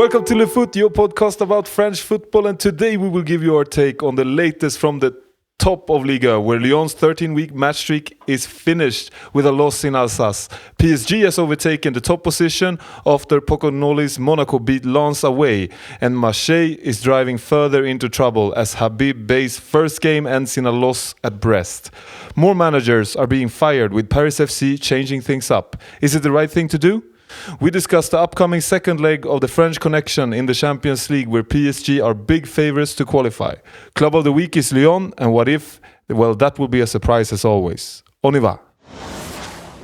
Welcome to Le Foot, your podcast about French football, and today we will give you our take on the latest from the top of Ligue, where Lyon's 13-week match streak is finished with a loss in Alsace. PSG has overtaken the top position after Pocognoli's Monaco beat Lens away, and Marseille is driving further into trouble as Habib Bey's first game ends in a loss at Brest. More managers are being fired, with Paris FC changing things up. Is it the right thing to do? We discuss the upcoming second leg of the French connection in the Champions League, where PSG are big favourites to qualify. Club of the week is Lyon, and what if? Well, that will be a surprise as always. On y va.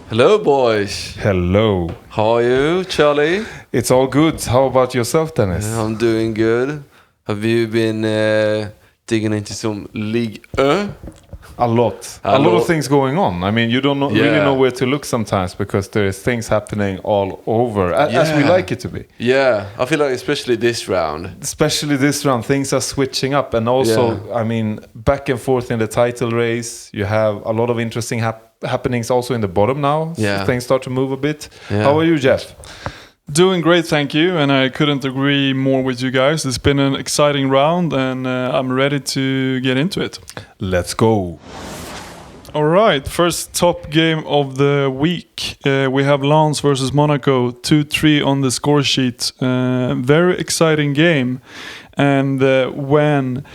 Hello, boys. Hello. How are you, Charlie? It's all good. How about yourself, Dennis? I'm doing good. Have you been digging into some Ligue 1? A lot of things going on. I mean, you don't really know where to look sometimes because there's things happening all over, as we like it to be. Yeah, I feel like especially this round, things are switching up. And also, I mean, back and forth in the title race, you have a lot of interesting happenings also in the bottom now. Yeah. So things start to move a bit. Yeah. How are you, Jeff? Doing great, thank you, and I couldn't agree more with you guys. It's been an exciting round, and I'm ready to get into it. Let's go. All right, first top game of the week. We have Lens versus Monaco, 2-3 on the score sheet. Very exciting game, and when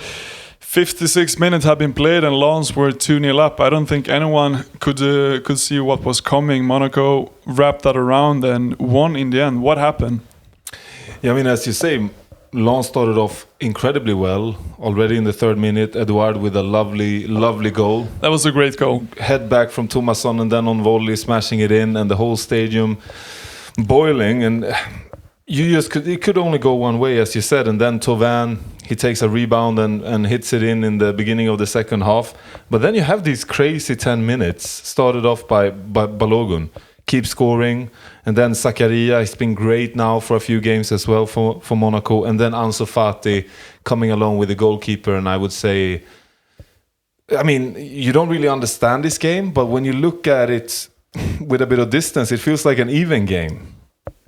56 minutes have been played and Lens were 2-0 up, I don't think anyone could see what was coming. Monaco wrapped that around and won in the end. What happened? Yeah, I mean, as you say, Lens started off incredibly well. Already in the third minute, Edouard with a lovely goal. That was a great goal. Head back from Thomasson and then on volley, smashing it in, and the whole stadium boiling. And it could only go one way, as you said. And then Thauvin, he takes a rebound and hits it in the beginning of the second half. But then you have these crazy 10 minutes, started off by Balogun. Keep scoring. And then Zakaria, he's been great now for a few games as well for Monaco. And then Ansu Fati coming along with the goalkeeper. And I would say, I mean, you don't really understand this game, but when you look at it with a bit of distance, it feels like an even game.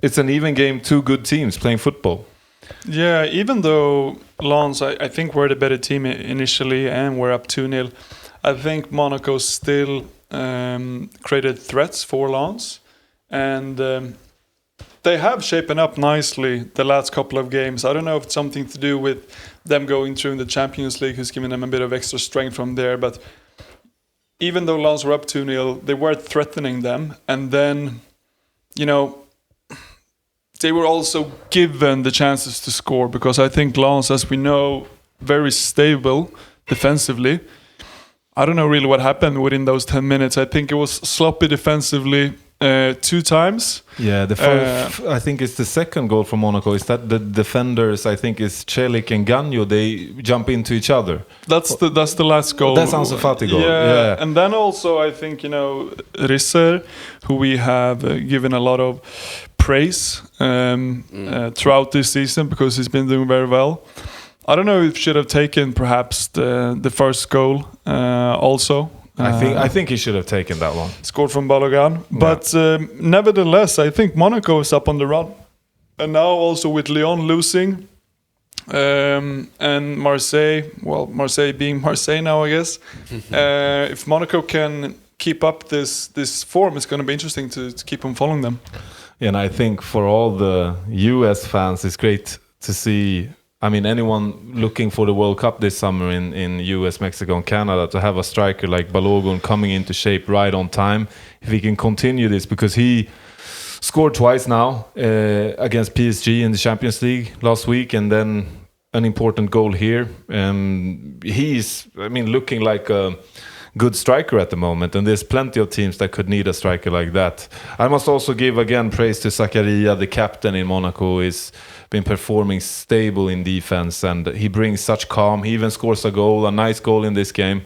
It's an even game, two good teams playing football. Yeah, even though Lens, I think, were the better team initially and were up 2-0, I think Monaco still created threats for Lens. And they have shapen up nicely the last couple of games. I don't know if it's something to do with them going through in the Champions League, who's given them a bit of extra strength from there. But even though Lens were up 2-0, they were threatening them. And then, you know, they were also given the chances to score, because I think Lens, as we know, very stable defensively. I don't know really what happened within those 10 minutes. I think it was sloppy defensively 2 times. Yeah, I think it's the second goal from Monaco. Is that the defenders, I think it's Celik and Gagno, they jump into each other. That's the last goal. That's Ansu Fati goal. Yeah. And then also I think, you know, Risser, who we have given a lot of praise throughout this season because he's been doing very well. I don't know if he should have taken perhaps the first goal also. I think he should have taken that one. Scored from Balogun. But nevertheless, I think Monaco is up on the run. And now also with Lyon losing and Marseille being Marseille now, I guess. If Monaco can keep up this form, it's going to be interesting to keep on following them. Yeah, and I think for all the US fans, it's great to see. I mean, anyone looking for the World Cup this summer in US, Mexico and Canada, to have a striker like Balogun coming into shape right on time, if he can continue this, because he scored twice now against PSG in the Champions League last week, and then an important goal here. He's, looking like a good striker at the moment, and there's plenty of teams that could need a striker like that. I must also give again praise to Zakaria, the captain in Monaco, is been performing stable in defense, and he brings such calm. He even scores a nice goal in this game,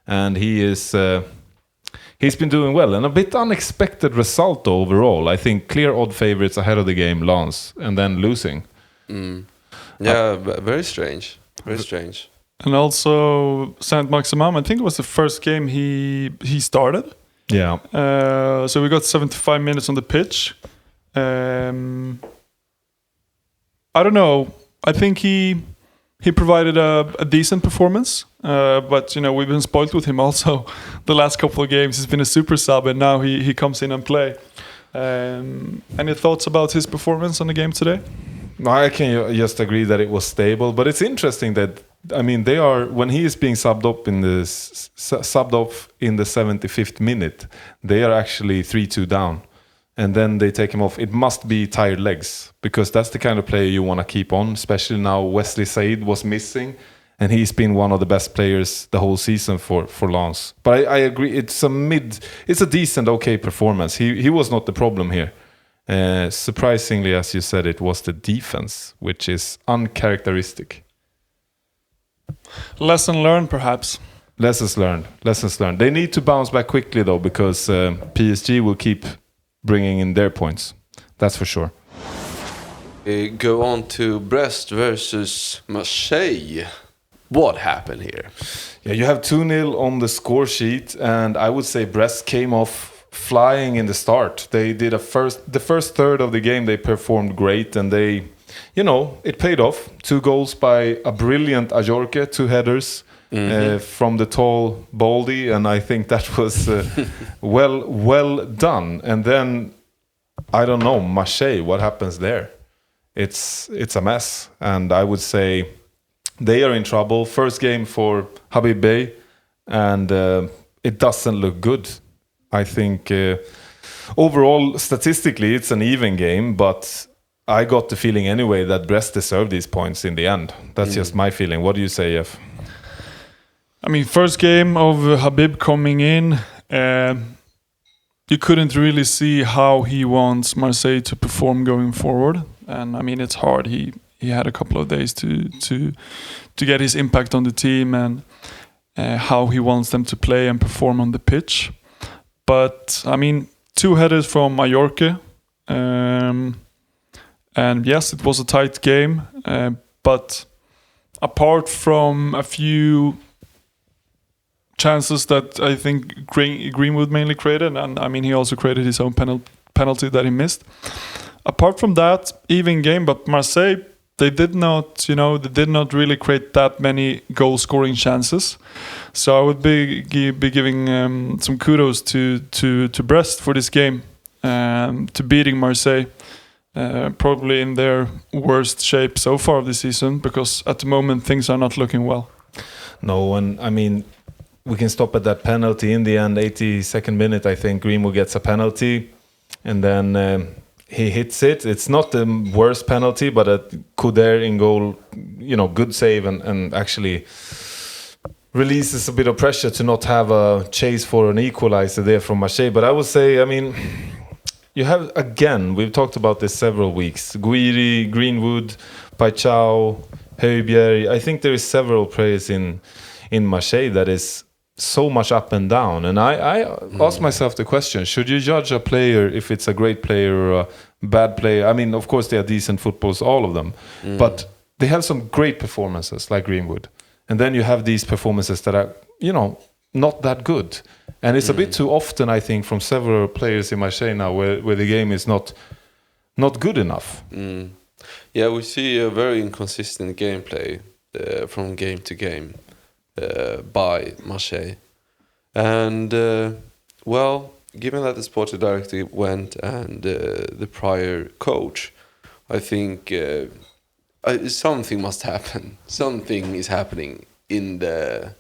and he's been doing well. And a bit unexpected result overall. I think clear odd favorites ahead of the game, Lens, and then losing. Yeah, very strange. Very strange. And also Saint-Maximin, I think it was the first game he started. Yeah. So we got 75 minutes on the pitch. I don't know. I think he provided a decent performance, but we've been spoiled with him also. The last couple of games, he's been a super sub, and now he comes in and play. Any thoughts about his performance on the game today? No, I can just agree that it was stable, but it's interesting that they are, when he is being subbed off in the 75th minute, they are actually 3-2 down. And then they take him off. It must be tired legs, because that's the kind of player you want to keep on, especially now Wesley Said was missing, and he's been one of the best players the whole season for Lens. But I agree, it's a decent, okay performance. He was not the problem here. Surprisingly, as you said, it was the defense, which is uncharacteristic. Lesson learned, perhaps. Lessons learned. They need to bounce back quickly, though, because PSG will keep bringing in their points. That's for sure. Go on to Brest versus Marseille. What happened here? Yeah, you have 2-0 on the score sheet, and I would say Brest came off flying in the start. They did the first third of the game, they performed great, and they, it paid off. 2 goals by a brilliant Ajorque, 2 headers from the tall Baldy, and I think that was well done. And then, I don't know, Marseille, what happens there? It's a mess, and I would say they are in trouble. First game for Habib, and it doesn't look good. I think overall, statistically, it's an even game, but I got the feeling anyway that Brest deserved these points in the end. That's just my feeling. What do you say, Jeff? First game of Habib coming in, you couldn't really see how he wants Marseille to perform going forward. And it's hard. He had a couple of days to get his impact on the team and how he wants them to play and perform on the pitch. But 2 headers from Ajorque, and yes, it was a tight game. But apart from a few chances that I think Greenwood mainly created, and he also created his own penalty that he missed. Apart from that, even game. But Marseille, they did not really create that many goal-scoring chances. So I would be giving some kudos to Brest for this game, to beating Marseille, probably in their worst shape so far of the season, because at the moment things are not looking well. No, and we can stop at that penalty in the end. 82nd minute, I think Greenwood gets a penalty, and then he hits it. It's not the worst penalty, but a Coupet in goal, good save, and actually releases a bit of pressure to not have a chase for an equalizer there from Marseille. But I would say, you have, again, we've talked about this several weeks, Guiri, Greenwood, Paichao, Højbjerg. I think there is several players in Marseille that is so much up and down, and I ask myself the question: should you judge a player if it's a great player or a bad player? Of course they are decent footballers, all of them, but they have some great performances like Greenwood, and then you have these performances that are not that good, and it's a bit too often, I think, from several players in Marseille now where the game is not good enough. Yeah, we see a very inconsistent gameplay from game to game by Marseille. And, given that the sporting director went and the prior coach, I think something must happen. Something is happening in the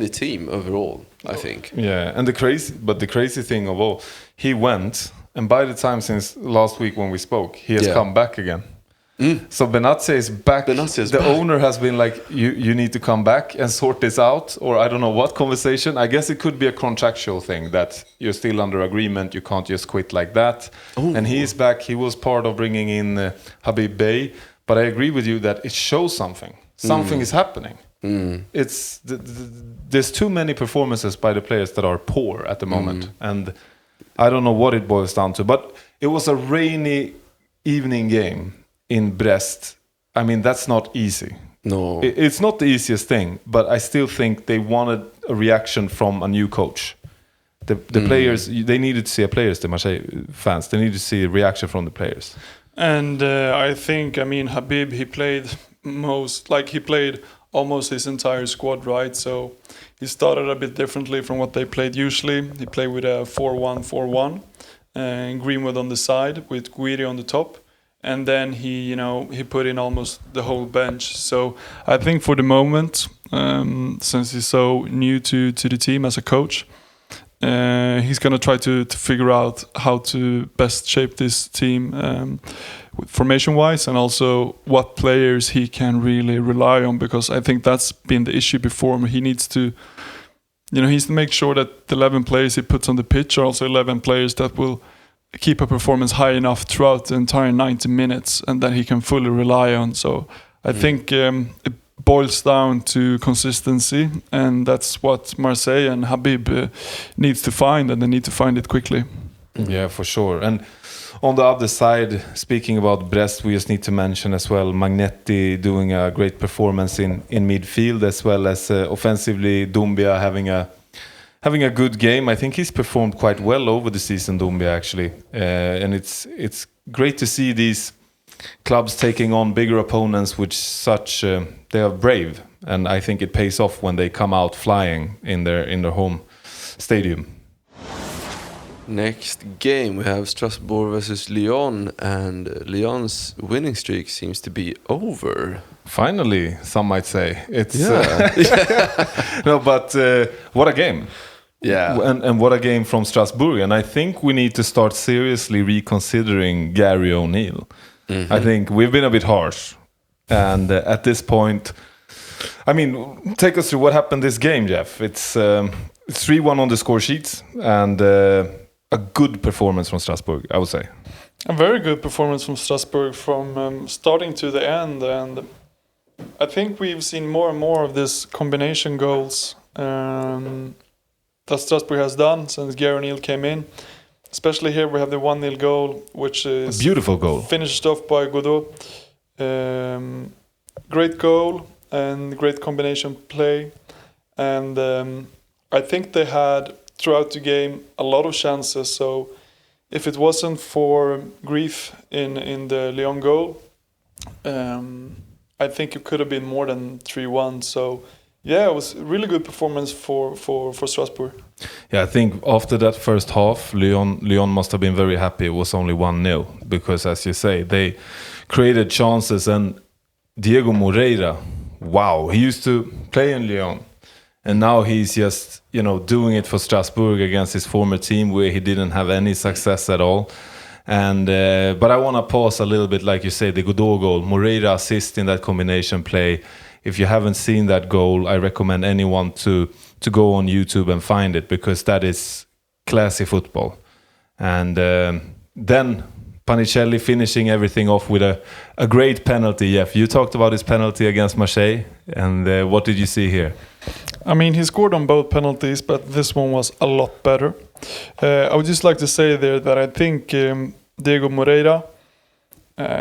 team overall, I think. Yeah, and the crazy thing of all, he went, and by the time since last week when we spoke, he has come back again. So Benazia is back. The owner has been like, you need to come back and sort this out, or I don't know what conversation. I guess it could be a contractual thing that you're still under agreement. You can't just quit like that. Ooh. And he is back. He was part of bringing in Habib Bey. But I agree with you that it shows something. Something is happening. It's there's too many performances by the players that are poor at the moment, and I don't know what it boils down to. But it was a rainy evening game in Brest. That's not easy. No, it's not the easiest thing, but I still think they wanted a reaction from a new coach. The players, they needed to see the Marseille fans. They needed to see a reaction from the players. And I think, I mean, Habib, he played almost his entire squad, right? So he started a bit differently from what they played usually. He played with a 4-1-4-1, and Greenwood on the side with Guiri on the top. And then he put in almost the whole bench. So I think for the moment, since he's so new to the team as a coach, he's going to try to figure out how to best shape this team formation-wise, and also what players he can really rely on, because I think that's been the issue before. He needs to make sure that the 11 players he puts on the pitch are also 11 players that will keep a performance high enough throughout the entire 90 minutes and that he can fully rely on. So I think it boils down to consistency, and that's what Marseille and Habib needs to find, and they need to find it quickly. Yeah, for sure. And on the other side, speaking about Brest, we just need to mention as well Magnetti doing a great performance in midfield, as well as offensively Doumbia having a good game. I think he's performed quite well over the season, Doumbia, actually. And it's great to see these clubs taking on bigger opponents with such they are brave, and I think it pays off when they come out flying in their home stadium. Next game we have Strasbourg versus Lyon, and Lyon's winning streak seems to be over. Finally, some might say. It's no, but what a game. Yeah. And what a game from Strasbourg. And I think we need to start seriously reconsidering Gary O'Neill. I think we've been a bit harsh. And at this point, I mean, take us through what happened this game, Jeff. It's 3-1 on the score sheets, and a good performance from Strasbourg, I would say. A very good performance from Strasbourg from starting to the end. And I think we've seen more and more of this combination goals that Strasbourg has done since Gary O'Neill came in. Especially here we have the 1-0 goal, which is a beautiful goal, finished off by Godot. Great goal and great combination play. And I think they had, throughout the game, a lot of chances. So if it wasn't for Grief in the Lyon goal, I think it could have been more than 3-1. So yeah, it was a really good performance for Strasbourg. Yeah, I think after that first half, Lyon must have been very happy it was only 1-0, because as you say, they created chances. And Diego Moreira, wow, he used to play in Lyon, and now he's just doing it for Strasbourg against his former team, where he didn't have any success at all. And but I want to pause a little bit, like you say, the Godot goal, Moreira assist in that combination play. If you haven't seen that goal, I recommend anyone to go on YouTube and find it, because that is classy football. And then Panicelli finishing everything off with a great penalty. Jeff, you talked about his penalty against Marseille, and what did you see here? I mean, he scored on both penalties, but this one was a lot better. I would just like to say there that I think Diego Moreira,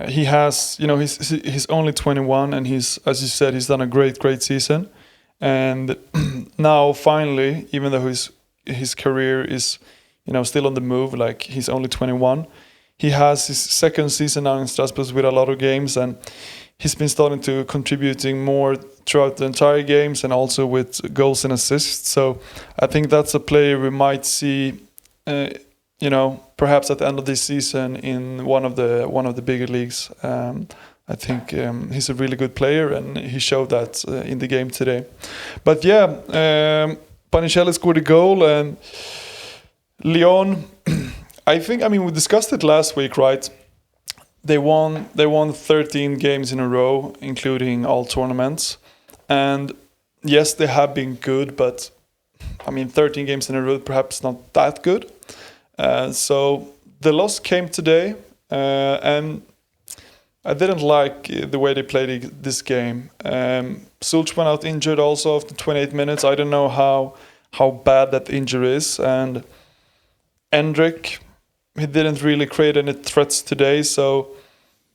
he has, he's only 21, and he's, as you said, he's done a great season. And now finally, even though his career is, still on the move, like he's only 21, he has his second season now in Strasbourg with a lot of games, and he's been starting to contributing more throughout the entire games, and also with goals and assists. So I think that's a player we might see, perhaps at the end of this season in one of the bigger leagues. I think he's a really good player, and he showed that in the game today. But yeah, Panicelli scored a goal, and Lyon, I mean, we discussed it last week, right? They won 13 games in a row, including all tournaments. And yes, they have been good, but I mean, 13 games in a row, perhaps not that good. So the loss came today, and I didn't like the way they played this game. Sulch went out injured also after 28 minutes. I don't know how bad that injury is. And Endrick, he didn't really create any threats today. So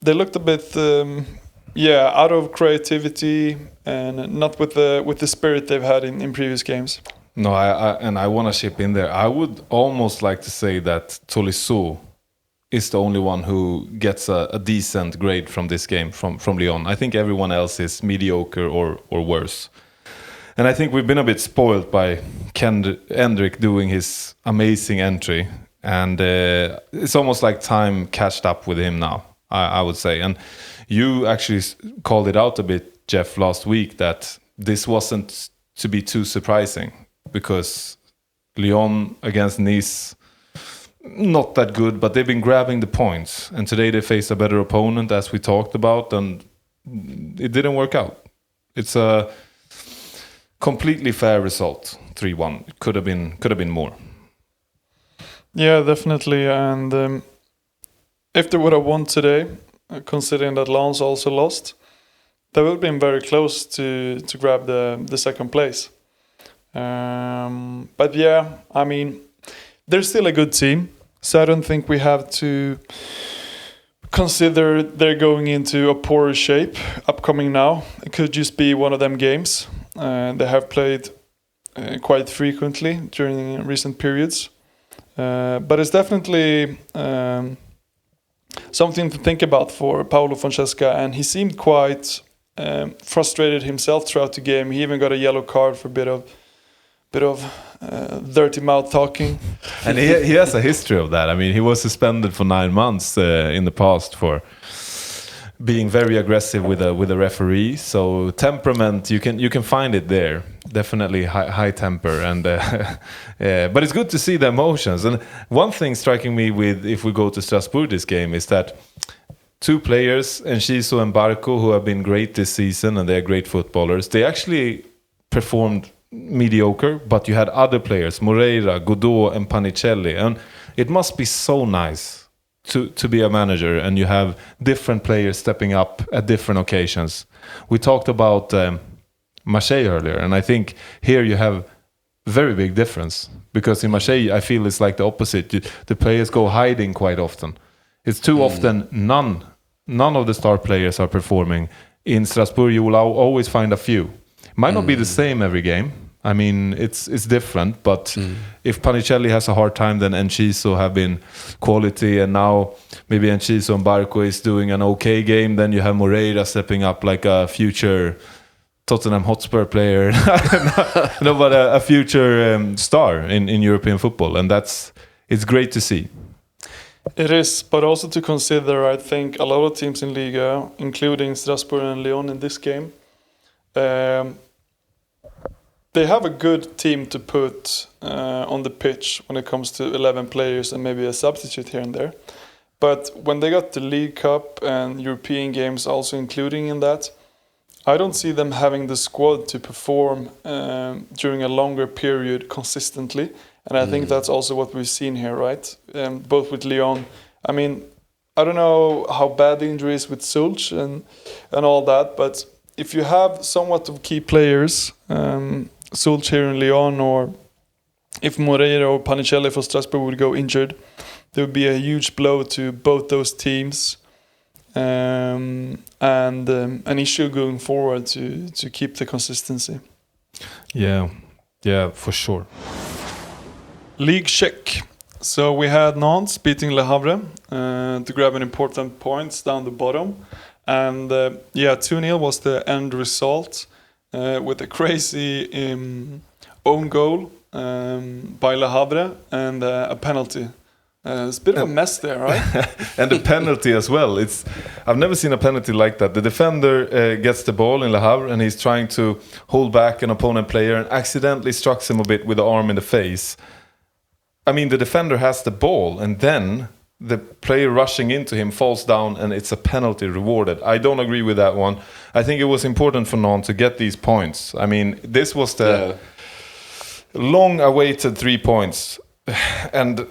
they looked a bit, out of creativity and not with the spirit they've had in previous games. No, I want to chip in there. I would almost like to say that Tolisso is the only one who gets a decent grade from this game from Lyon. I think everyone else is mediocre or worse. And I think we've been a bit spoiled by Endrick doing his amazing entry. And it's almost like time catched up with him now, I would say. And you actually called it out a bit, Jeff, last week, that this wasn't to be too surprising because Lyon against Nice, not that good, but they've been grabbing the points. And today they face a better opponent, as we talked about, and it didn't work out. It's a completely fair result, 3-1. It could have been more. Yeah, definitely. And if they would have won today, considering that Lens also lost, they would have been very close to grab the second place. But yeah, I mean, they're still a good team, so I don't think we have to consider they're going into a poorer shape upcoming now. It could just be one of them games. They have played quite frequently during recent periods. But it's definitely something to think about for Paolo Fonseca, and he seemed quite frustrated himself throughout the game. He even got a yellow card for a bit of dirty mouth talking. And he has a history of that. I mean, he was suspended for 9 months in the past for being very aggressive with a referee. So temperament, you can find it there. Definitely high temper, and but it's good to see the emotions. And one thing striking me with, if we go to Strasbourg this game, is that 2 players, Enciso and Barco, who have been great this season and they're great footballers, they actually performed mediocre, but you had other players, Moreira, Godot and Panicelli, and it must be so nice to be a manager and you have different players stepping up at different occasions. We talked about Marseille earlier, and I think here you have very big difference, because in Marseille I feel it's like the opposite. The players go hiding quite often. It's too often none of the star players are performing. In Strasbourg you will always find a few. Might not be the same every game. I mean, it's different, but if Panicelli has a hard time, then Enciso have been quality, and now maybe Enciso and Barco is doing an okay game, then you have Moreira stepping up like a future Tottenham Hotspur player, no, but a future star in European football, and it's great to see. It is, but also to consider, I think a lot of teams in Liga, including Strasbourg and Lyon in this game, they have a good team to put on the pitch when it comes to 11 players and maybe a substitute here and there. But when they got the League Cup and European games also including in that, I don't see them having the squad to perform during a longer period consistently. And I think that's also what we've seen here, right? Both with Lyon. I mean, I don't know how bad the injury is with Sulch and all that, but if you have somewhat of key players, Sulch here in Lyon, or if Moreira or Panicelli for Strasbourg would go injured, there would be a huge blow to both those teams, and an issue going forward to keep the consistency. Yeah, for sure. League check. So we had Nantes beating Le Havre to grab an important points down the bottom. And 2-0 was the end result with a crazy own goal by Le Havre and a penalty. It's a bit of a mess there, right? And the penalty as well. I've never seen a penalty like that. The defender gets the ball in Le Havre and he's trying to hold back an opponent player and accidentally strikes him a bit with the arm in the face. I mean, the defender has the ball and then the player rushing into him falls down and it's a penalty rewarded. I don't agree with that one. I think it was important for Nantes to get these points. I mean, this was the long-awaited 3 points. And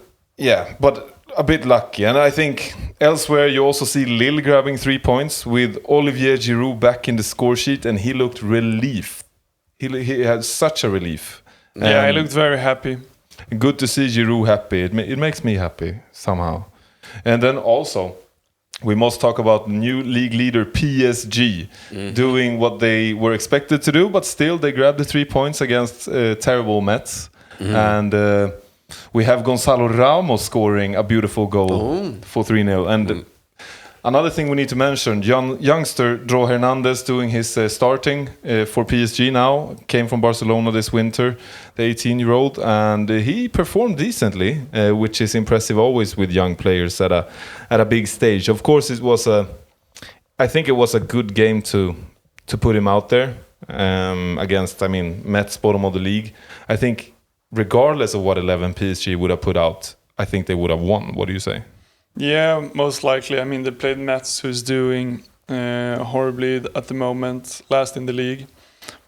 but a bit lucky. And I think elsewhere you also see Lille grabbing 3 points with Olivier Giroud back in the score sheet, and he looked relief. He had such a relief. He looked very happy. Good to see Giroud happy. It makes me happy somehow. And then also, we must talk about new league leader PSG doing what they were expected to do, but still they grabbed the 3 points against terrible Mets. And we have Gonzalo Ramos scoring a beautiful goal for 3-0. And another thing we need to mention, youngster Dro Hernandez doing his starting for PSG now, came from Barcelona this winter, the 18-year-old, and he performed decently, which is impressive always with young players at a big stage. Of course, I think it was a good game to put him out there against, Metz, bottom of the league. I think regardless of what 11 PSG would have put out, I think they would have won. What do you say? Yeah, most likely. They played Metz, who's doing horribly at the moment, last in the league.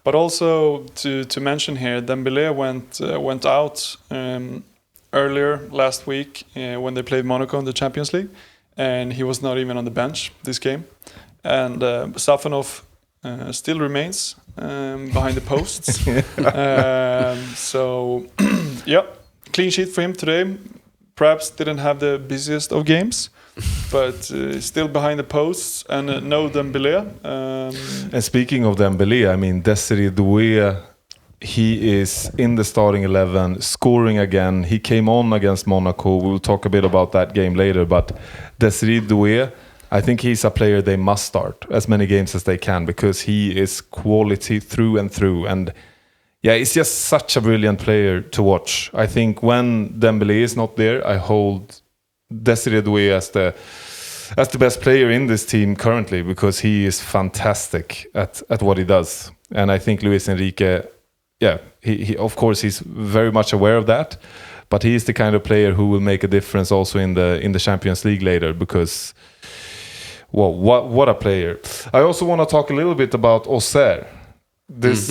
But also to mention here, Dembélé went out earlier last week when they played Monaco in the Champions League, and he was not even on the bench this game. And Safanov still remains behind the posts. So, yeah, clean sheet for him today. Perhaps didn't have the busiest of games, but still behind the posts, and no Dembélé. And speaking of Dembélé, Desiree Doué, he is in the starting 11, scoring again. He came on against Monaco. We'll talk a bit about that game later, but Desiree Doué, I think he's a player they must start as many games as they can, because he is quality through and through. And yeah, he's just such a brilliant player to watch. I think when Dembélé is not there, I hold Desiree Doué as the best player in this team currently, because he is fantastic at what he does. And I think Luis Enrique, he of course he's very much aware of that, but he is the kind of player who will make a difference also in the Champions League later, because well, what a player. I also want to talk a little bit about Auxerre. This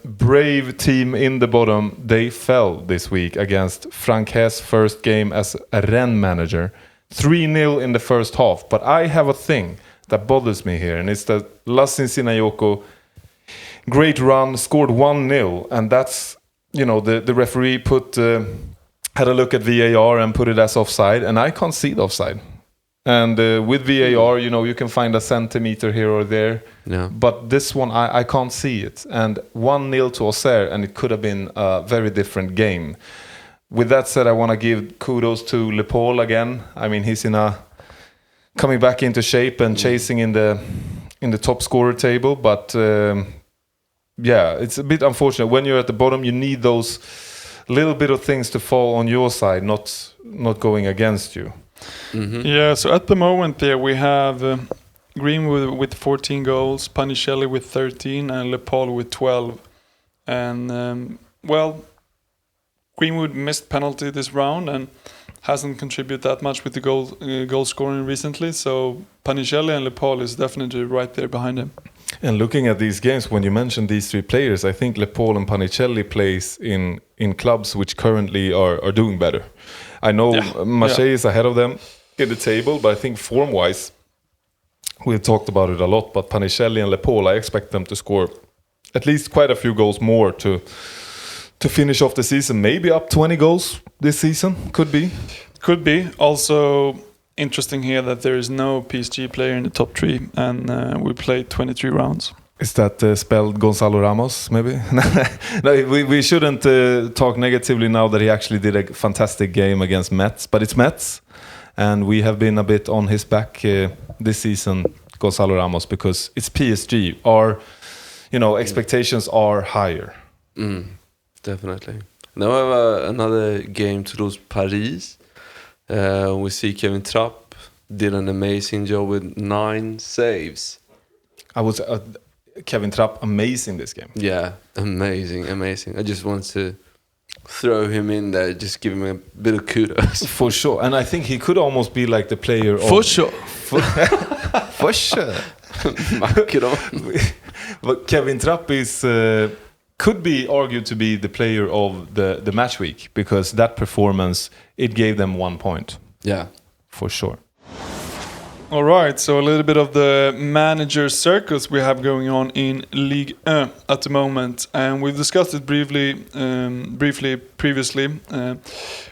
brave team in the bottom, they fell this week against Frank Haise' first game as a Rennes manager. 3-0 in the first half. But I have a thing that bothers me here, and it's that Lassin Sinayoko, great run, scored 1-0, and that's, the referee had a look at VAR and put it as offside, and I can't see the offside. And with VAR, you can find a centimeter here or there. Yeah. But this one, I can't see it. And 1-0 to Auxerre, and it could have been a very different game. With that said, I want to give kudos to Le Paul again. He's coming back into shape and chasing in the top scorer table. But it's a bit unfortunate. When you're at the bottom, you need those little bit of things to fall on your side, not going against you. Mm-hmm. Yeah, so at the moment there we have Greenwood with 14 goals, Panicelli with 13, and Le Paul with 12. And, Greenwood missed penalty this round and hasn't contributed that much with the goal scoring recently. So Panicelli and Le Paul is definitely right there behind him. And looking at these games, when you mentioned these three players, I think Le Paul and Panicelli plays in clubs which currently are doing better. I know Marseille is ahead of them in the table, but I think form-wise, we've talked about it a lot, but Panicelli and Le Paul, I expect them to score at least quite a few goals more to finish off the season. Maybe up 20 goals this season, could be. Could be. Also interesting here that there is no PSG player in the top three, and we played 23 rounds. Is that spelled Gonzalo Ramos, maybe? No, we shouldn't talk negatively now that he actually did a fantastic game against Metz. But it's Metz, and we have been a bit on his back this season, Gonzalo Ramos, because it's PSG. Our, expectations are higher. Definitely. Now we have another game to lose, Paris. We see Kevin Trapp did an amazing job with 9 saves. Kevin Trapp, amazing this game. Yeah, amazing. I just want to throw him in there, just give him a bit of kudos. For sure. And I think he could almost be like the player of... For sure. For sure. But Kevin Trapp could be argued to be the player of the match week, because that performance, it gave them 1 point. Yeah. For sure. All right, so a little bit of the manager circus we have going on in Ligue 1 at the moment, and we've discussed it briefly previously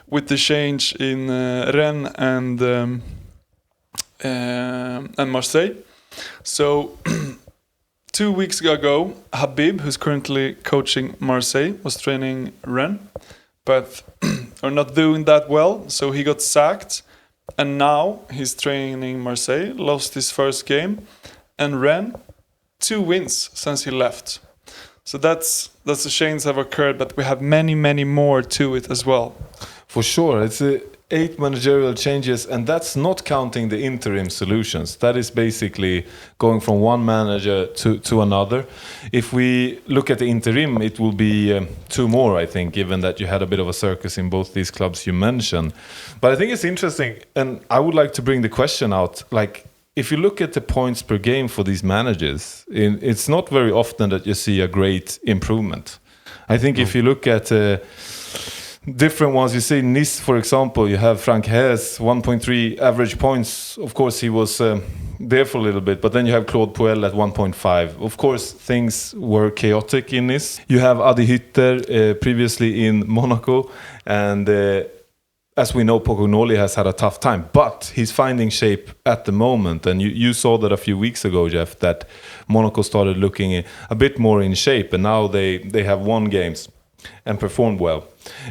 with the change in Rennes and Marseille. So 2 weeks ago, Habib, who's currently coaching Marseille, was training Rennes, but are not doing that well, so he got sacked. And now he's training Marseille, lost his first game, and Rennes 2 wins since he left. So that's the changes have occurred, but we have many more to it as well. For sure, it's 8 managerial changes, and that's not counting the interim solutions. That is basically going from one manager to another. If we look at the interim, it will be 2 more, I think, given that you had a bit of a circus in both these clubs you mentioned. But I think it's interesting, and I would like to bring the question out, like, if you look at the points per game for these managers, it's not very often that you see a great improvement. I think if you look at different ones, you see Nice, for example, you have Frank Haise, 1.3 average points. Of course, he was there for a little bit, but then you have Claude Puel at 1.5. Of course, things were chaotic in Nice. You have Adi Hütter previously in Monaco, and as we know, Pocognoli has had a tough time, but he's finding shape at the moment. And you saw that a few weeks ago, Jeff, that Monaco started looking a bit more in shape, and now they have won games and performed well.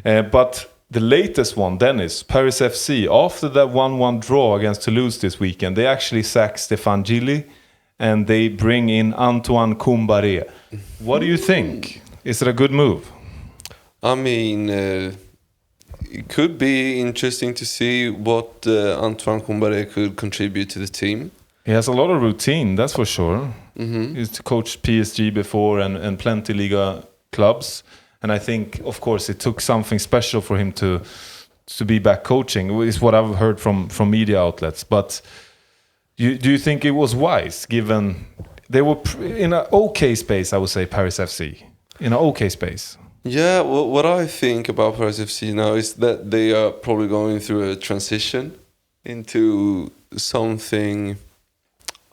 But the latest one, Dennis, Paris FC, after that 1-1 draw against Toulouse this weekend, they actually sack Stéphane Gilly and they bring in Antoine Koumbaré. What do you think? Is it a good move? I mean, it could be interesting to see what Antoine Koumbaré could contribute to the team. He has a lot of routine, that's for sure. Mm-hmm. He's coached PSG before and plenty Liga clubs. And I think, of course, it took something special for him to be back coaching, is what I've heard from media outlets. But do you think it was wise, given they were in an okay space, I would say, Paris FC? In an okay space. Yeah, well, what I think about Paris FC now is that they are probably going through a transition into something,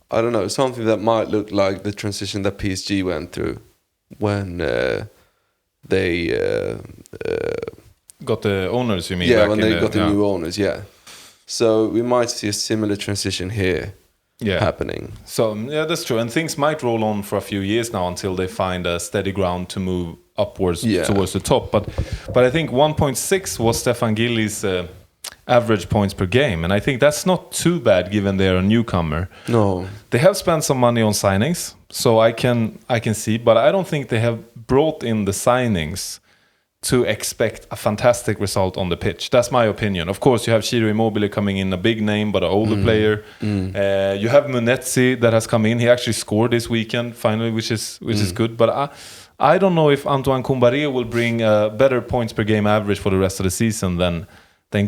I don't know, something that might look like the transition that PSG went through when they got the owners, you mean? Yeah, when they got the new owners, yeah. So we might see a similar transition here happening. So, yeah, that's true. And things might roll on for a few years now until they find a steady ground to move upwards towards the top. But I think 1.6 was Stéphane Gilly's average points per game. And I think that's not too bad given they're a newcomer. No. They have spent some money on signings, so I can see, but I don't think they have brought in the signings to expect a fantastic result on the pitch. That's my opinion. Of course, you have Ciro Immobile coming in, a big name, but an older player. You have Munetsi that has come in. He actually scored this weekend, finally, which is good. But I don't know if Antoine Koumbaré will bring a better points per game average for the rest of the season than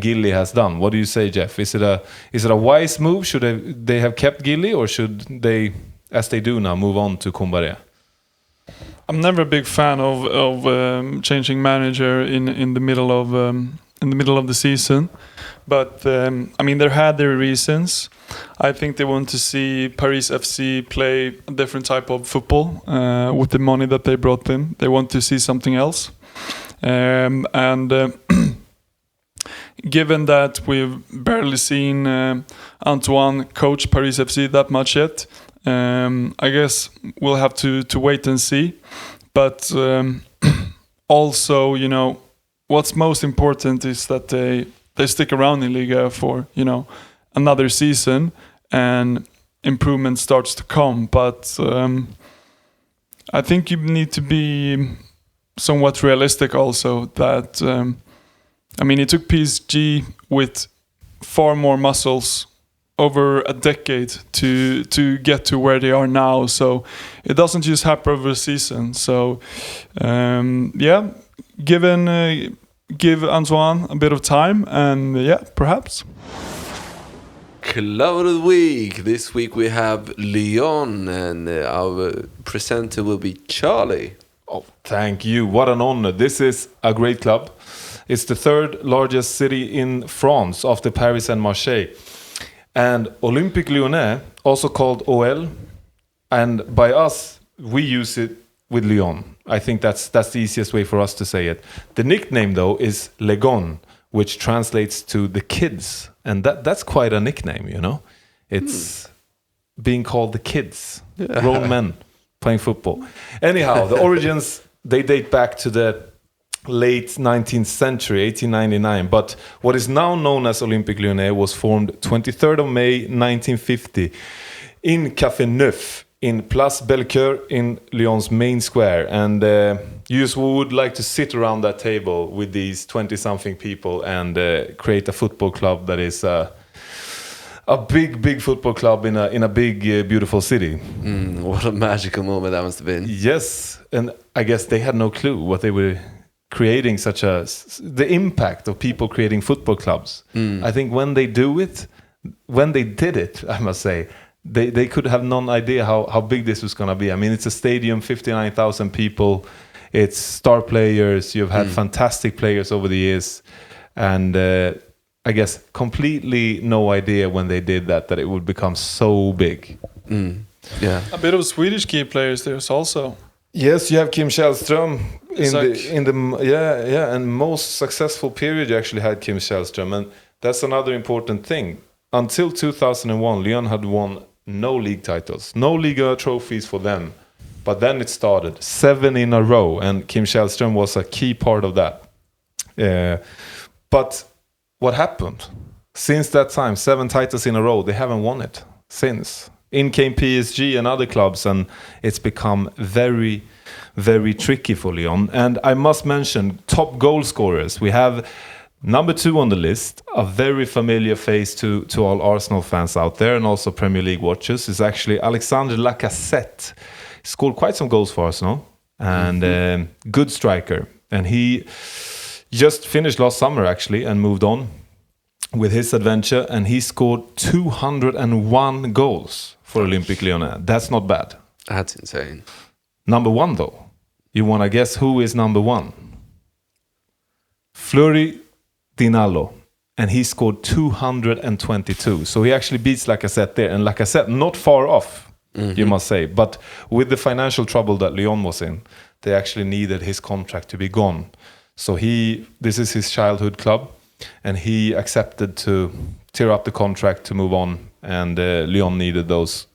Gilly has done. What do you say, Jeff? Is it a wise move? Should they have kept Gilly, or should they, as they do now, move on to Koumbaré? I'm never a big fan of changing manager in the middle of the season, but I mean, they had their reasons. I think they want to see Paris FC play a different type of football with the money that they brought in. They want to see something else, and given that we've barely seen Antoine coach Paris FC that much yet, I guess we'll have to wait and see. But also, you know, what's most important is that they stick around in Liga for, you know, another season and improvement starts to come. But I think you need to be somewhat realistic also that, I mean, it took PSG with far more muscles over a decade to get to where they are now, so it doesn't just happen over a season. So give Antoine a bit of time, and perhaps. Club of the week. This week we have Lyon, and our presenter will be Charlie. Oh, thank you. What an honor. This is a great club. It's the third largest city in France after Paris and Marseille. And Olympique Lyonnais, also called OL, and by us, we use it with Lyon. I think that's the easiest way for us to say it. The nickname, though, is Les Gons, which translates to the kids. And that's quite a nickname, you know? It's being called the kids, grown men playing football. Anyhow, the origins, they date back to the late 19th century, 1899. But what is now known as Olympique Lyonnais was formed 23rd of May 1950 in Café Neuf in Place Bellecoeur in Lyon's main square. And you just would like to sit around that table with these 20-something people and create a football club that is a big football club in a big, beautiful city. What a magical moment that must have been. Yes, and I guess they had no clue what they were creating, the impact of people creating football clubs. I think when they did it, I must say, they could have no idea how big this was going to be. I mean, it's a stadium, 59,000 people. It's star players. You've had fantastic players over the years. And I guess completely no idea when they did that it would become so big. Yeah. A bit of Swedish key players there's also. Yes, you have Kim Källström in the and most successful period you actually had Kim Källström, and that's another important thing. Until 2001, Lyon had won no league titles, no Ligue trophies for them. But then it started 7 in a row, and Kim Källström was a key part of that. But what happened? Since that time, 7 titles in a row, they haven't won it since. In came PSG and other clubs, and it's become very, very tricky for Lyon. And I must mention top goal scorers. We have number 2 on the list, a very familiar face to all Arsenal fans out there and also Premier League watchers, is actually Alexandre Lacazette. He scored quite some goals for Arsenal and good striker. And he just finished last summer actually and moved on with his adventure, and he scored 201 goals for Olympique Lyonnais. That's not bad. That's insane. Number 1 though. You want to guess who is number 1? Fleury Dinalo, and he scored 222. So he actually beats Lacazette there, and Lacazette not far off, you must say. But with the financial trouble that Lyon was in, they actually needed his contract to be gone. So this is his childhood club, and he accepted to tear up the contract to move on, and Lyon needed those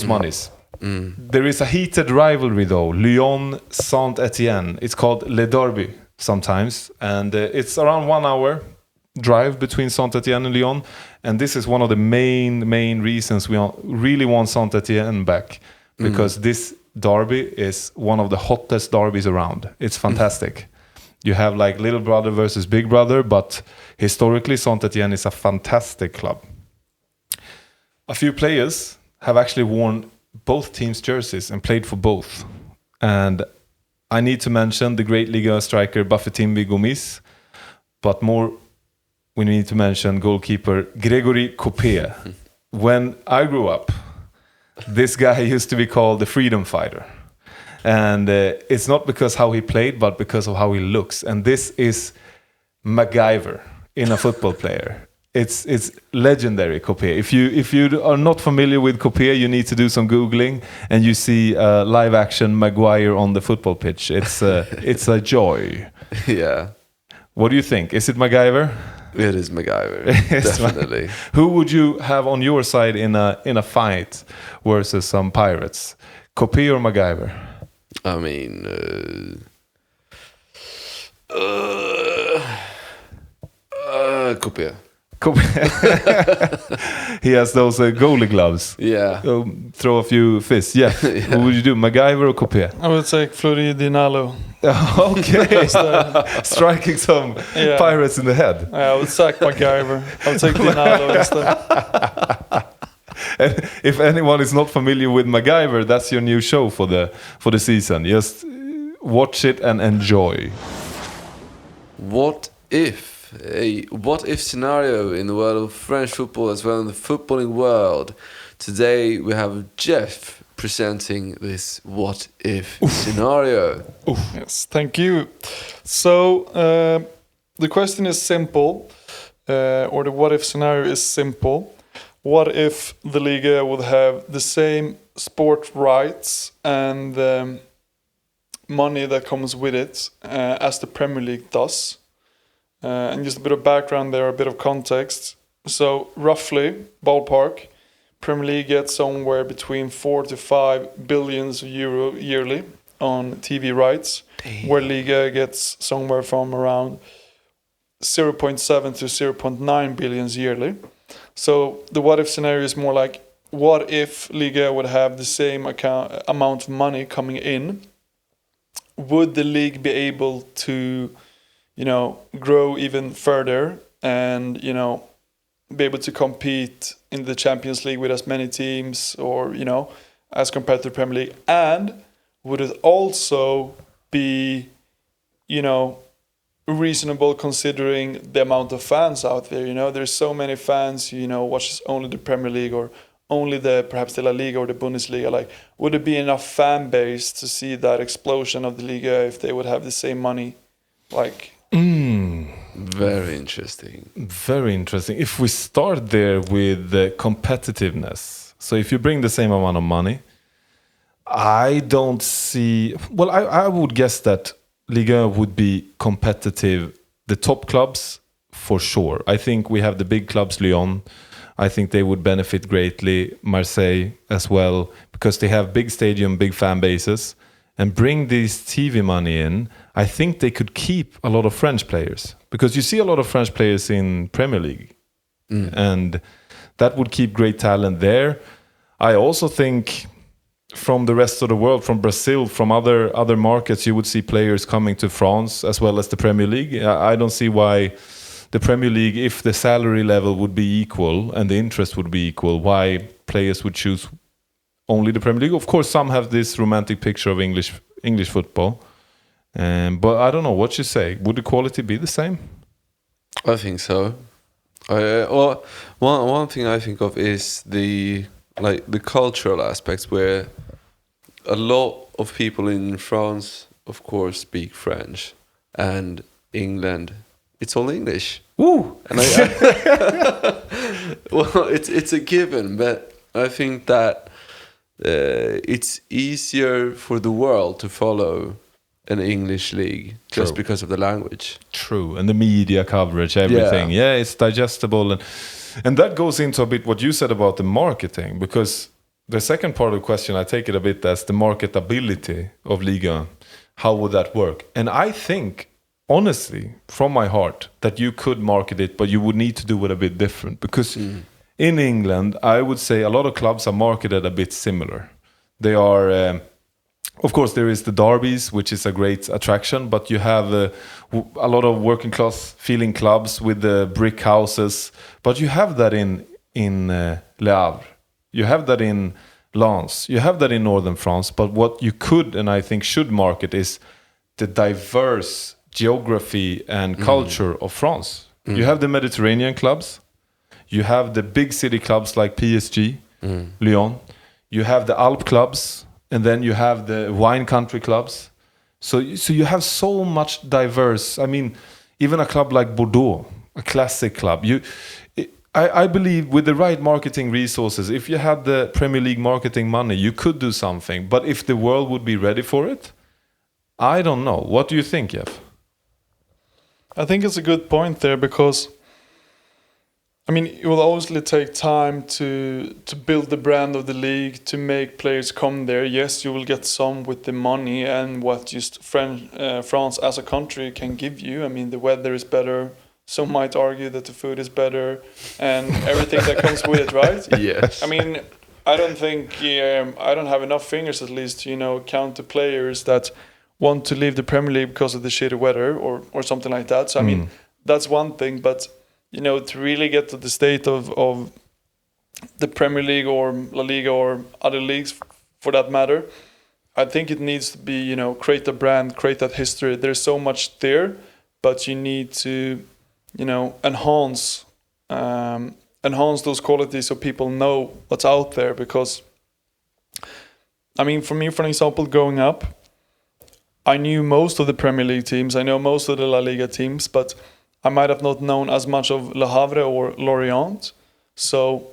monies. There is a heated rivalry though, Lyon-Saint-Étienne. It's called Le Derby sometimes, and it's around 1 hour drive between Saint-Étienne and Lyon, and this is one of the main reasons we really want Saint-Étienne back, because this derby is one of the hottest derbies around. It's fantastic. You have like little brother versus big brother, but historically Saint-Étienne is a fantastic club. A few players have actually worn both teams' jerseys and played for both, and I need to mention the great Ligue striker Bafétimbi Gomis, but more we need to mention goalkeeper Grégory Coupet. When I grew up, this guy used to be called the freedom fighter. And it's not because how he played, but because of how he looks. And this is MacGyver in a football player. It's legendary, Coupet. If you are not familiar with Coupet, you need to do some Googling, and you see live action Maguire on the football pitch. It's a joy. Yeah. What do you think? Is it MacGyver? It is MacGyver, definitely. Who would you have on your side in a fight versus some pirates? Coupet or MacGyver? I mean, Coupet. He has those goalie gloves. Yeah. Throw a few fists. Yeah. Yeah. Who would you do, MacGyver or Coupet? I would take Fleury Dinalo. Okay. Striking some pirates in the head. I would sack MacGyver. I would take Dinalo instead. And if anyone is not familiar with MacGyver, that's your new show for the season. Just watch it and enjoy. What if? A what if scenario in the world of French football as well in the footballing world. Today we have Jeff presenting this what if scenario. Yes, thank you. So the question is simple, or the what if scenario is simple. What if the Liga would have the same sport rights and money that comes with it as the Premier League does? And just a bit of background there, a bit of context. So roughly, ballpark, Premier League gets somewhere between 4 to 5 billions euro yearly on TV rights. where Liga gets somewhere from around 0.7 to 0.9 billions yearly. So the what if scenario is more like, what if Liga would have the same amount of money coming in? Would the league be able to, grow even further and, be able to compete in the Champions League with as many teams or, as compared to the Premier League? And would it also be, reasonable considering the amount of fans out there? There's so many fans, watches only the Premier League or only perhaps the La Liga or the Bundesliga. Like, would it be enough fan base to see that explosion of the Liga if they would have the same money? Like, very interesting. Very interesting. If we start there with the competitiveness, so if you bring the same amount of money, I don't see. Well, I would guess that Liga would be competitive. The top clubs, for sure. I think we have the big clubs, Lyon. I think they would benefit greatly. Marseille as well, because they have big stadium, big fan bases, and bring this TV money in. I think they could keep a lot of French players, because you see a lot of French players in Premier League, and that would keep great talent there. I also think from the rest of the world, from Brazil, from other markets, you would see players coming to France as well as the Premier League. I don't see why the Premier League, if the salary level would be equal and the interest would be equal, why players would choose only the Premier League. Of course, some have this romantic picture of English football, but I don't know what you say. Would the quality be the same? I think so. One thing I think of is the cultural aspects, where a lot of people in France, of course, speak French, and England, it's all English. Woo! And well, it's a given, but I think that it's easier for the world to follow an English league just because of the language. True, and the media coverage, everything. Yeah, it's digestible, and that goes into a bit what you said about the marketing, because the second part of the question, I take it a bit as the marketability of Liga. How would that work? And I think, honestly, from my heart, that you could market it, but you would need to do it a bit different, because in England, I would say a lot of clubs are marketed a bit similar. They are, of course, there is the derbies, which is a great attraction, but you have a lot of working class feeling clubs with the brick houses, but you have that in Le Havre, you have that in Lens, you have that in northern France. But what you could, and I think should, market is the diverse geography and culture of France. You have the Mediterranean clubs, you have the big city clubs like PSG, Lyon, you have the Alp clubs, and then you have the wine country clubs. So you have so much diverse. I mean, even a club like Bordeaux, a classic club. I believe with the right marketing resources, if you had the Premier League marketing money, you could do something. But if the world would be ready for it, I don't know. What do you think, Jeff? I think it's a good point there, because I mean, it will obviously take time to build the brand of the league, to make players come there. Yes, you will get some with the money and what just France as a country can give you. I mean, the weather is better. Some might argue that the food is better and everything that comes with it, right? Yes. I mean, I don't think I don't have enough fingers, at least, to count the players that want to leave the Premier League because of the shitty weather or something like that. So I mean, that's one thing, but to really get to the state of the Premier League or La Liga or other leagues for that matter, I think it needs to be, create a brand, create that history. There's so much there, but you need to, enhance those qualities so people know what's out there. Because, I mean, for me, for example, growing up, I knew most of the Premier League teams. I know most of the La Liga teams, but I might have not known as much of Le Havre or Lorient. So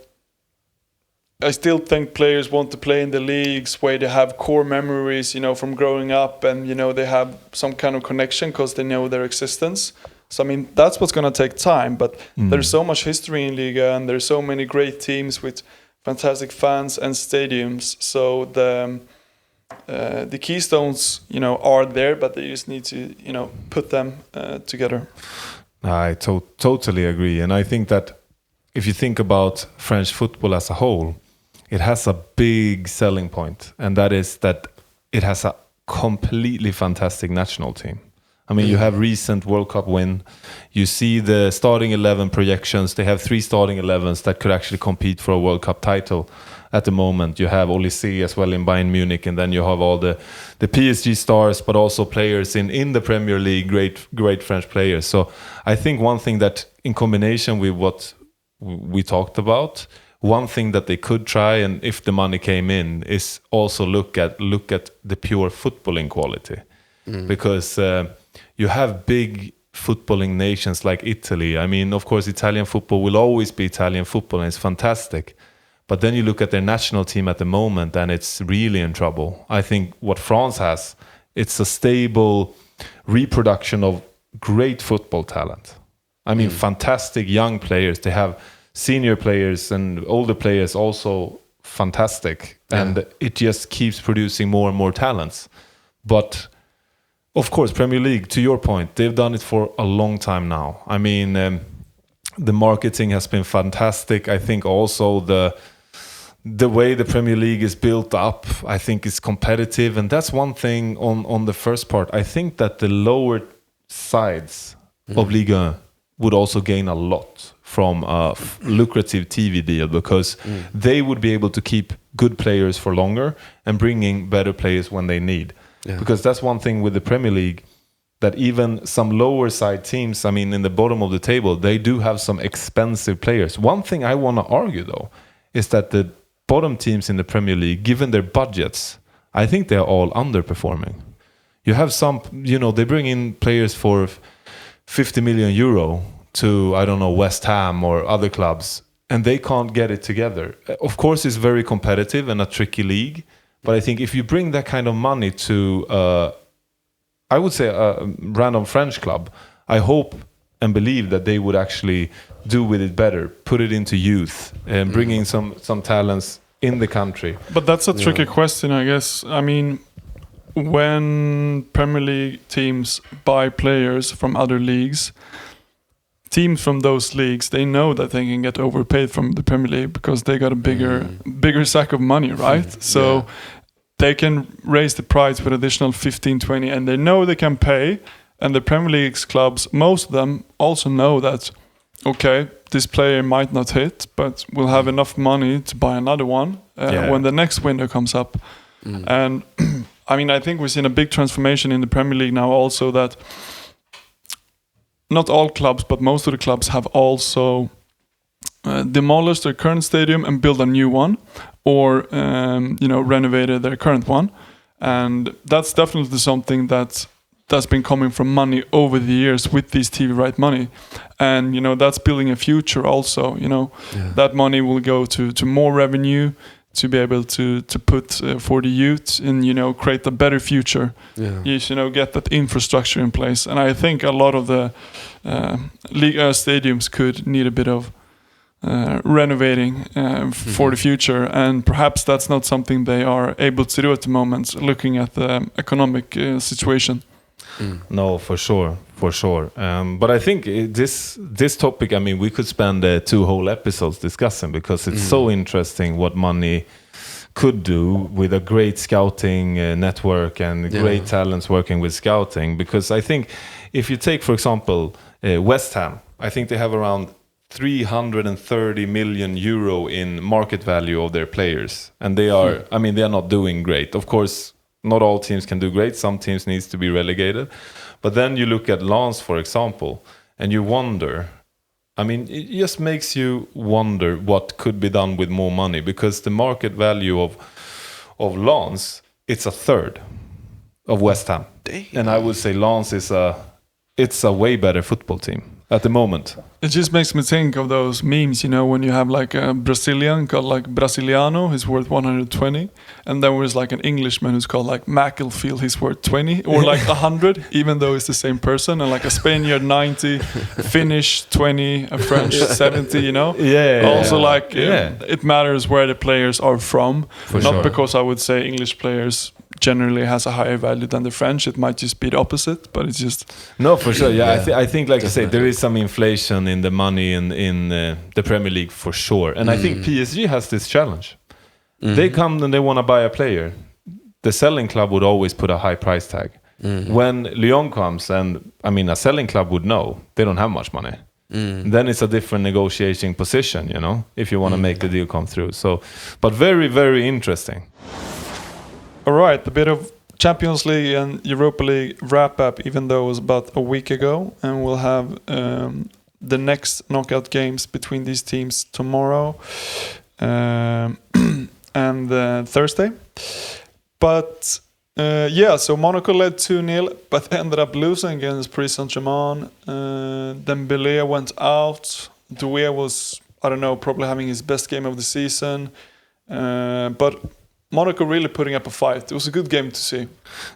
I still think players want to play in the leagues where they have core memories, from growing up, and, they have some kind of connection because they know their existence. So, I mean, that's what's going to take time. But there's so much history in Liga, and there's so many great teams with fantastic fans and stadiums. So the keystones, are there, but they just need to, put them together. I totally agree. And I think that if you think about French football as a whole, it has a big selling point. And that is that it has a completely fantastic national team. I mean, you have recent World Cup win. You see the starting 11 projections. They have 3 starting 11s that could actually compete for a World Cup title at the moment. You have Olise as well in Bayern Munich, and then you have all the PSG stars, but also players in the Premier League, great French players. So I think one thing that, in combination with what we talked about, one thing that they could try, and if the money came in, is also look at the pure footballing quality, because you have big footballing nations like Italy. I mean, of course, Italian football will always be Italian football, and it's fantastic. But then you look at their national team at the moment, and it's really in trouble. I think what France has, it's a stable reproduction of great football talent. I mean, fantastic young players. They have senior players and older players also fantastic. And it just keeps producing more and more talents. But of course, Premier League, to your point, they've done it for a long time now. I mean, the marketing has been fantastic. I think also the way the Premier League is built up, I think is competitive. And that's one thing on the first part. I think that the lower sides of Ligue 1 would also gain a lot from a lucrative TV deal, because they would be able to keep good players for longer and bring in better players when they need. Yeah. Because that's one thing with the Premier League, that even some lower side teams, I mean, in the bottom of the table, they do have some expensive players. One thing I want to argue, though, is that the bottom teams in the Premier League, given their budgets, I think they're all underperforming. You have some, they bring in players for 50 million euro to, I don't know, West Ham or other clubs, and they can't get it together. Of course, it's very competitive and a tricky league, but I think if you bring that kind of money to, I would say, a random French club, I hope and believe that they would actually do with it better, put it into youth, and bring in some talents in the country. But that's a tricky question, I guess. I mean, when Premier League teams buy players from other leagues, teams from those leagues, they know that they can get overpaid from the Premier League because they got a bigger sack of money, right? So they can raise the price with additional 15, 20, and they know they can pay. And the Premier League's clubs, most of them also know that, okay, this player might not hit, but we'll have enough money to buy another one when the next window comes up. And I mean, I think we've seen a big transformation in the Premier League now also, that not all clubs, but most of the clubs have also demolished their current stadium and built a new one, or renovated their current one. And that's definitely something that's been coming from money over the years with these TV right money. And that's building a future also. That money will go to more revenue, to be able to put for the youth and create a better future. You get that infrastructure in place. And I think a lot of the Ligue 1 stadiums could need a bit of renovating for the future, and perhaps that's not something they are able to do at the moment, looking at the economic situation. No, for sure. But I think this topic, I mean, we could spend 2 whole episodes discussing, because it's so interesting what money could do with a great scouting network and great talents working with scouting. Because I think if you take, for example, West Ham, I think they have around 330 million euro in market value of their players. And they are, I mean, they are not doing great. Of course, not all teams can do great. Some teams needs to be relegated. But then you look at Lens, for example, and you wonder, I mean, it just makes you wonder what could be done with more money, because the market value of Lens, it's a third of West Ham. Damn. And I would say Lens is a way better football team at the moment. It just makes me think of those memes, when you have like a Brazilian called like Brasiliano, he's worth 120, and then there's like an Englishman who's called like Macclesfield, he's worth 20 or like 100, even though it's the same person, and like a Spaniard 90, Finnish 20, a French 70, it matters where the players are from, not because I would say English players generally has a higher value than the French. It might just be the opposite, but it's just... No, for sure. Yeah, Yeah, I think, like you say, definitely. there is some inflation in the money in the Premier League for sure. And I think PSG has this challenge. They come and they want to buy a player. The selling club would always put a high price tag. When Lyon comes, and I mean, a selling club would know they don't have much money. Then it's a different negotiating position, you know, if you want to make the deal come through. So, but very, very interesting. All right, a bit of Champions League and Europa League wrap-up, even though it was about a week ago. And we'll have the next knockout games between these teams tomorrow and Thursday. But, so Monaco led 2-0, but ended up losing against Paris Saint-Germain. Dembélé went out. Doué was, I don't know, probably having his best game of the season. But Monaco really putting up a fight. It was a good game to see.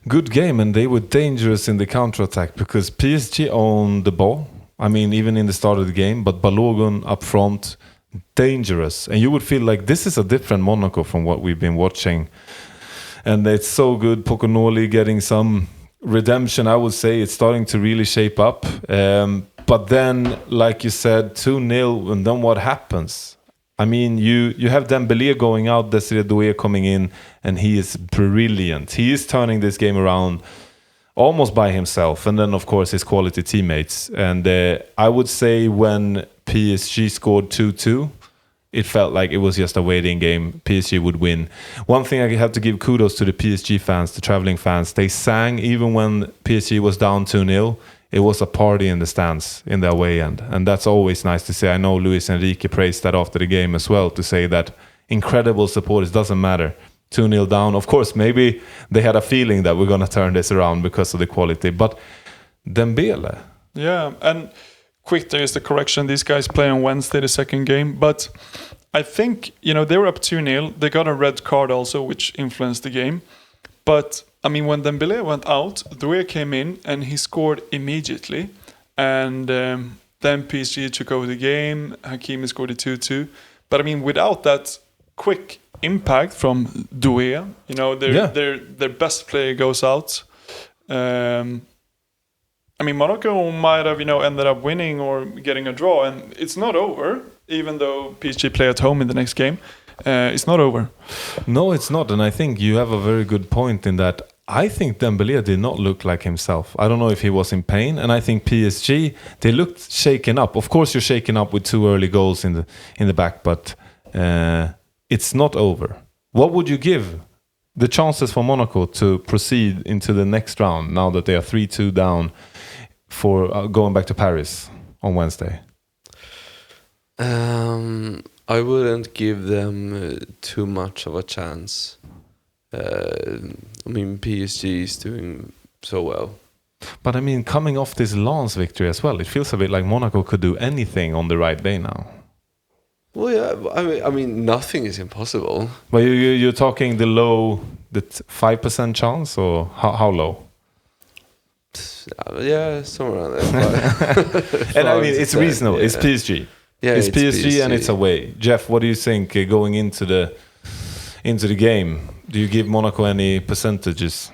Good game, and they were dangerous in the counter-attack because PSG owned the ball. I mean, even in the start of the game, but Balogun up front, dangerous. And you would feel like this is a different Monaco from what we've been watching. And it's so good. Pocognoli getting some redemption, I would say. It's starting to really shape up. But then, like you said, 2-0, and then what happens? I mean, you have Dembélé going out, Desiree Doué coming in, and he is brilliant. He is turning this game around almost by himself. And then, of course, his quality teammates. And I would say when PSG scored 2-2, it felt like it was just a waiting game. PSG would win. One thing I have to give kudos to the PSG fans, the traveling fans. They sang even when PSG was down 2-0. It was a party in the stands in the away end. And that's always nice to say. I know Luis Enrique praised that after the game as well, to say that incredible support. It doesn't matter. 2-0 down. Of course, maybe they had a feeling that we're going to turn this around because of the quality. But Dembélé. Yeah, and quick, there is the correction. These guys play on Wednesday, the second game. But I think, they were up 2-0. They got a red card also, which influenced the game. But, I mean, when Dembélé went out, Doué came in and he scored immediately. And then PSG took over the game. Hakimi scored a 2-2. But, I mean, without that quick impact from Doué, their best player goes out. I mean, Monaco might have, ended up winning or getting a draw, and it's not over, even though PSG play at home in the next game. It's not over. No, it's not. And I think you have a very good point in that I think Dembélé did not look like himself. I don't know if he was in pain. And I think PSG, they looked shaken up. Of course, you're shaken up with 2 early goals in the back, but it's not over. What would you give the chances for Monaco to proceed into the next round now that they are 3-2 down for going back to Paris on Wednesday? I wouldn't give them too much of a chance. I mean, PSG is doing so well. But I mean, coming off this Lens victory as well, it feels a bit like Monaco could do anything on the right day now. Well, yeah, I mean, nothing is impossible. But you're talking the 5% chance, or how low? Yeah, somewhere around there. And I mean, it's reasonable. Yeah. It's PSG. Yeah, it's PSG and it's away. Jeff, what do you think going into the game? Do you give Monaco any percentages?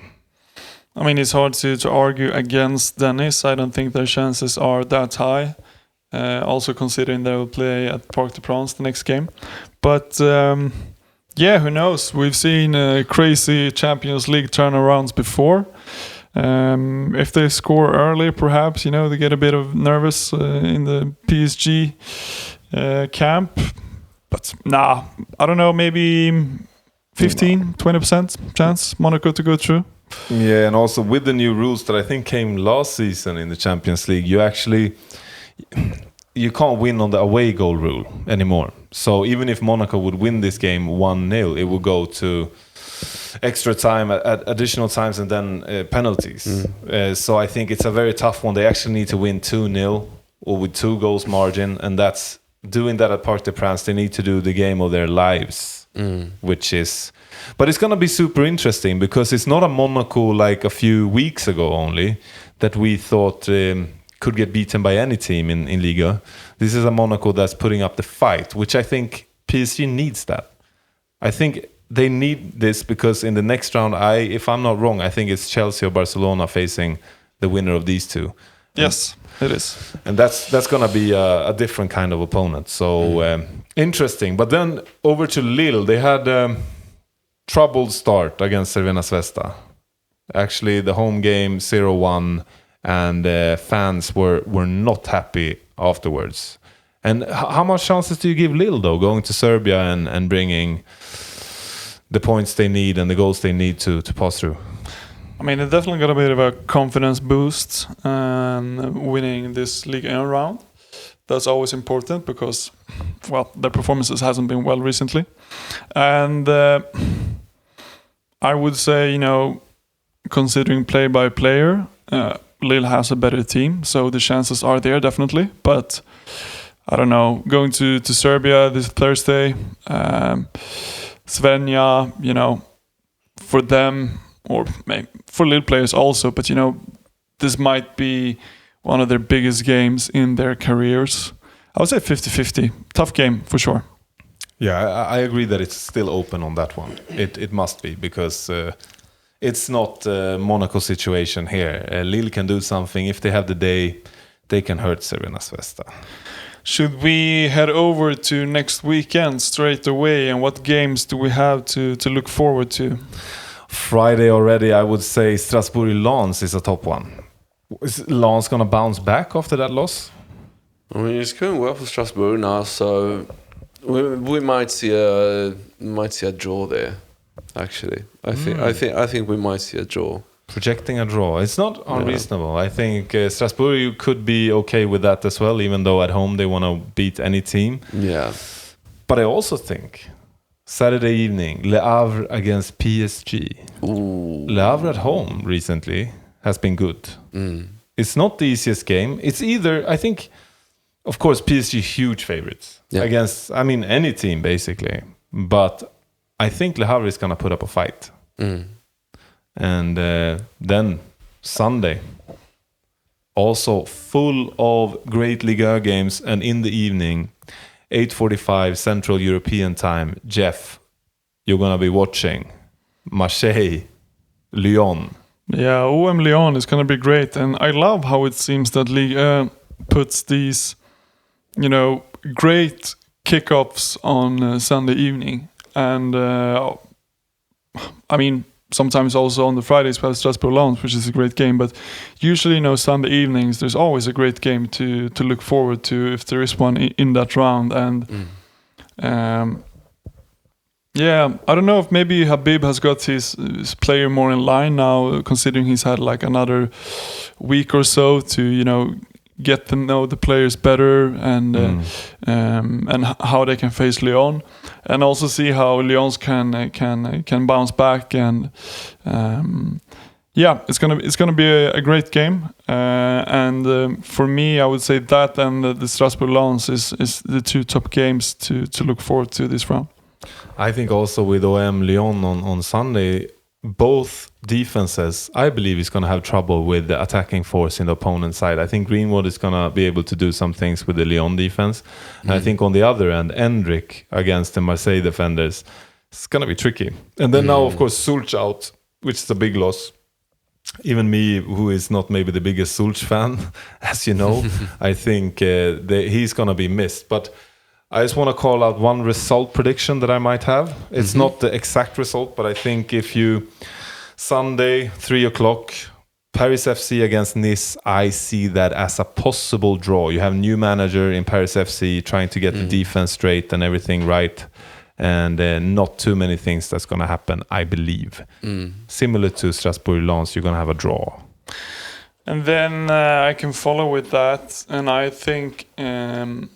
I mean, it's hard to argue against Dennis. I don't think their chances are that high. Also considering they will play at Parc des Princes the next game. But who knows? We've seen crazy Champions League turnarounds before. If they score early, perhaps, they get a bit of nervous in the PSG camp. But I don't know, maybe 15-20% chance Monaco to go through. Yeah, and also with the new rules that I think came last season in the Champions League, you can't win on the away goal rule anymore. So even if Monaco would win this game 1-0, it would go to extra time, at additional times, and then penalties. So I think it's a very tough one. They actually need to win 2-0 or with 2 goals margin, and that's doing that at Parc des Princes. They need to do the game of their lives, which is... But it's going to be super interesting because it's not a Monaco like a few weeks ago only that we thought could get beaten by any team in Ligue. This is a Monaco that's putting up the fight, which I think PSG needs that. I think they need this because in the next round, if I'm not wrong, I think it's Chelsea or Barcelona facing the winner of these two. Yes, it is. And that's going to be a different kind of opponent. So interesting. But then over to Lille, they had a troubled start against Cervena Svesta. Actually, the home game 0-1, and fans were not happy afterwards. And how much chances do you give Lille, though, going to Serbia and bringing the points they need and the goals they need to pass through? I mean, it definitely got a bit of a confidence boost winning this Ligue 1 round. That's always important because, well, their performances hasn't been well recently. And I would say, considering player by player, Lille has a better team, so the chances are there definitely. But I don't know, going to Serbia this Thursday, Svenja, for them, or maybe for Lille players also, but this might be one of their biggest games in their careers. I would say 50-50. Tough game for sure. Yeah, I agree that it's still open on that one. It must be, because it's not a Monaco situation here. Lille can do something. If they have the day, they can hurt Cervena Svesta. Should we head over to next weekend straight away? And what games do we have to look forward to? Friday already, I would say Strasbourg-Lens is a top one. Is Lens going to bounce back after that loss? I mean, it's going well for Strasbourg now, so we might see a draw there. Actually, I think we might see a draw. Projecting a draw, it's not unreasonable. I think Strasbourg could be okay with that as well, even though at home they want to beat any team. Yeah, but I also think Saturday evening, Le Havre against PSG. Ooh. Le Havre at home recently has been good. It's not the easiest game. It's either, I think, of course, PSG huge favorites against, any team basically. But I think Le Havre is going to put up a fight. And then Sunday, also full of great Ligue 1 games. And in the evening, 8:45 Central European time, Jeff, you're going to be watching Marseille, Lyon. Yeah, OM Lyon is going to be great. And I love how it seems that Ligue puts these, great kickoffs on Sunday evening. And, sometimes also on the Fridays we have Strasbourg-Lens, which is a great game. But usually, Sunday evenings, there's always a great game to look forward to if there is one in that round. And I don't know if maybe Habib has got his player more in line now, considering he's had like another week or so to, get to know the players better and how they can face Lyon, and also see how Lyons can bounce back. And it's gonna be a great game. And for me, I would say that and the Strasbourg-Lens is the two top games to look forward to this round. I think also with OM Lyon on Sunday, both defenses, I believe, is going to have trouble with the attacking force in the opponent's side. I think Greenwood is going to be able to do some things with the Lyon defense. And I think on the other end, Endrick against the Marseille defenders, it's going to be tricky. And then now, of course, Sulch out, which is a big loss. Even me, who is not maybe the biggest Sulch fan, as you know, I think he's going to be missed. But I just want to call out one result prediction that I might have. It's not the exact result, but I think if you... Sunday, 3:00, Paris FC against Nice, I see that as a possible draw. You have new manager in Paris FC trying to get the defense straight and everything right. And not too many things that's going to happen, I believe. Similar to Strasbourg-Lens, you're going to have a draw. And then I can follow with that. And I think Rennes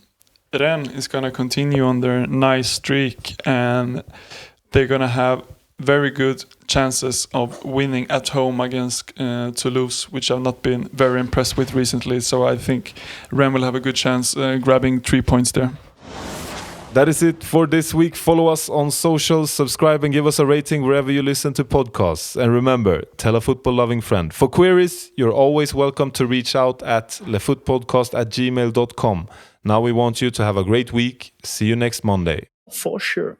is going to continue on their nice streak. And they're going to have very good chances of winning at home against Toulouse, which I've not been very impressed with recently. So I think Rennes will have a good chance grabbing 3 points there. That is it for this week. Follow us on socials, subscribe and give us a rating wherever you listen to podcasts. And remember, tell a football-loving friend. For queries, you're always welcome to reach out at lefootpodcast@gmail.com. Now we want you to have a great week. See you next Monday. For sure.